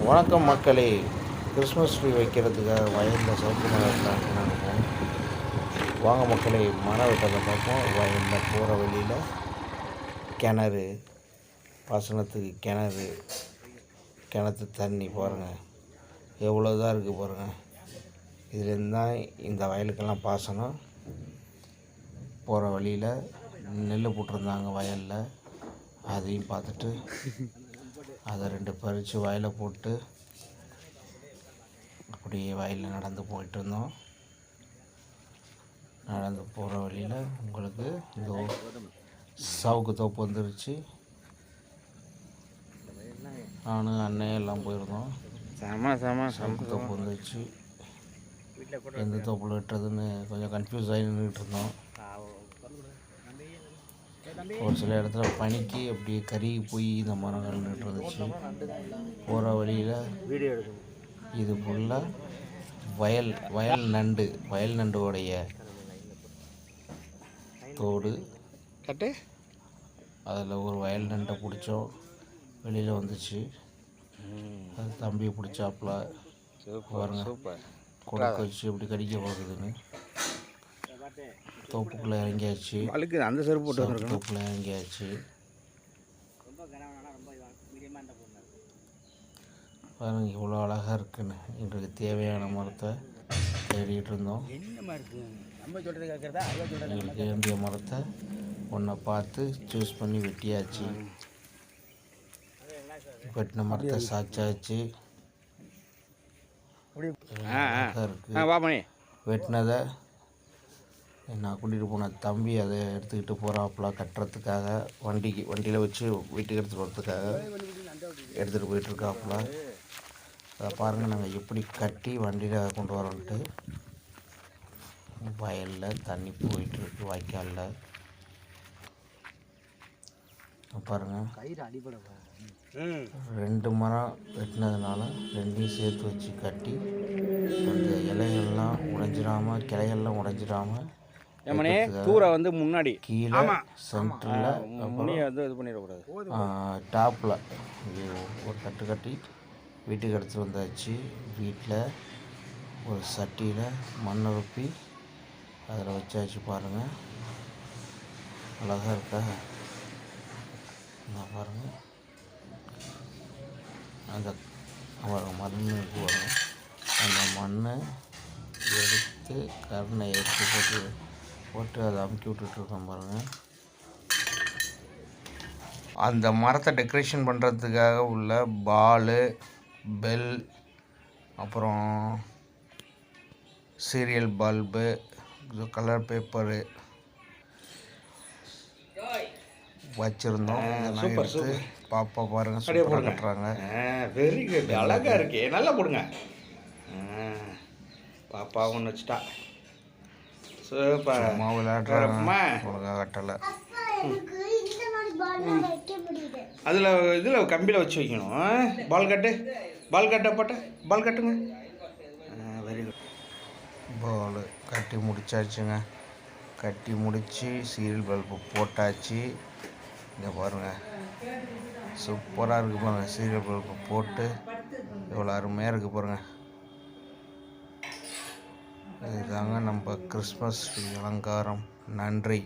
வணக்கம் மக்களே. Christmas tree வைக்கிறதுக்காக வயலில் சவுக்கு மரம் வெட்டலான்ட்டு நாங்கள் போனோம். வாங்க மக்களே, மரம் வெட்டதை பார்ப்போம். வயலில் போகிற வழியில் கிணறு, பாசனத்துக்கு கிணத்து தண்ணி பாருங்கள் எவ்வளோ தான் இருக்குது பாருங்கள். இதுலேருந்து தான் இந்த வயலுக்கெல்லாம் பாசனம். போகிற வழியில் நெல் போட்டிருந்தாங்க வயலில், அதையும் பார்த்துட்டு அதை 2 பறித்து வயலில் போட்டு அப்படியே வயலில் நடந்து போயிட்டு இருந்தோம். நடந்து போகிற வழியில் உங்களுக்கு இந்த சவுக்கு தோப்பு வந்துருச்சு. நானும் அண்ணன் எல்லாம் போயிருந்தோம். சவுக்கு தோப்பு வந்துருச்சு. எந்த தோப்பில் வெட்டுறதுன்னு கொஞ்சம் கன்ஃபியூஸ் ஆகி நின்றுட்டு இருந்தோம். ஒரு சில இடத்துல பனிக்கு அப்படியே கருகி போய் இந்த மரங்கள் நின்று இருந்துச்சு. போகிற வழியில் இது ஃபுல்லாக வயல் நண்டோடைய தோடு. அதில் ஒரு வயல் நண்டை பிடிச்சோம், வெளியில் வந்துச்சு. அது தம்பி பிடிச்சாப்புல பாருங்க, கொடுக்க வச்சு எப்படி கடிக்க போகுதுன்னு. தோப்புக்குள்ளே இறங்கியாச்சு. அந்த செருப்பு போட்டு தோப்புக்குள்ளே இறங்கியாச்சு. பாருங்க இவ்வளோ அழகாக இருக்குன்னு. எங்களுக்கு தேவையான மரத்தை தேடிட்டு இருந்தோம். எங்களுக்கு வேண்டிய மரத்தை ஒன்றை பார்த்து சூஸ் பண்ணி வெட்டியாச்சு. வெட்டின மரத்தை சாச்சாச்சு. வெட்டினதை நான் கூட்டிகிட்டு போன தம்பி அதை எடுத்துக்கிட்டு போகிறாப்புல கட்டுறதுக்காக, வண்டியில் வச்சு வீட்டுக்கு எடுத்துகிட்டு போகிறதுக்காக எடுத்துகிட்டு போயிட்டுருக்காப்புல. அதை பாருங்கள் நாங்கள் எப்படி கட்டி வண்டியில் கொண்டு வரோன்ட்டு. வயலில் தண்ணி போயிட்டுருக்கு, வாய்க்காலில் பாருங்கள். 2 மரம் வெட்டினதுனால 2ஐயும் சேர்த்து வச்சு கட்டி அந்த இலைகள்லாம் உடைஞ்சிடாமல், கிளைகள்லாம் உடைஞ்சிடாமல் தூரை வந்து முன்னாடி கீழே சென்டரில் இது பண்ணிடக்கூடாது. டாப்பில் ஒரு கட்டு கட்டி வீட்டுக்கு எடுத்துகிட்டு வந்தாச்சு. வீட்டில் ஒரு சட்டியில் மண்ணை ரொப்பி அதில் வச்சாச்சு. பாருங்கள் அழகாக இருக்கா? நான் பாருங்கள் அந்த மண்ணு வரும். அந்த மண்ணை எடுத்து கருணை எடுத்து போட்டு அதை அமுக்கி விட்டுட்ருக்கோம் பாருங்கள். அந்த மரத்தை டெக்கரேஷன் பண்ணுறதுக்காக உள்ள பாலு, பெல், அப்புறம் சீரியல் பல்பு, கலர் பேப்பரு வச்சுருந்தோம். எடுத்து பாப்பா பாருங்கள் சூப்பராக கட்டுறாங்க. வெரி குட், அழகாக இருக்கு. நல்லா போடுங்க. பாப்பா ஒன்று வச்சுட்டா. சூப்பர். அம்மா விளையாடுறாங்க, ஒழுங்காக கட்டலை. அதில் இதில் கம்பியில் வச்சு வைக்கணும். பால் கட்டுங்க. Very good. பால் கட்டி முடிச்சாச்சுங்க. கட்டி முடித்து சீரியல் பல்பு போட்டாச்சு. இங்கே பாருங்கள் சூப்பராக இருக்குது பாருங்கள். சீரியல் பல்பு போட்டு எவ்வளோ அருமையாக இருக்குது பாருங்கள். இதுதாங்க நம்ம கிறிஸ்மஸ் அலங்காரம். நன்றி.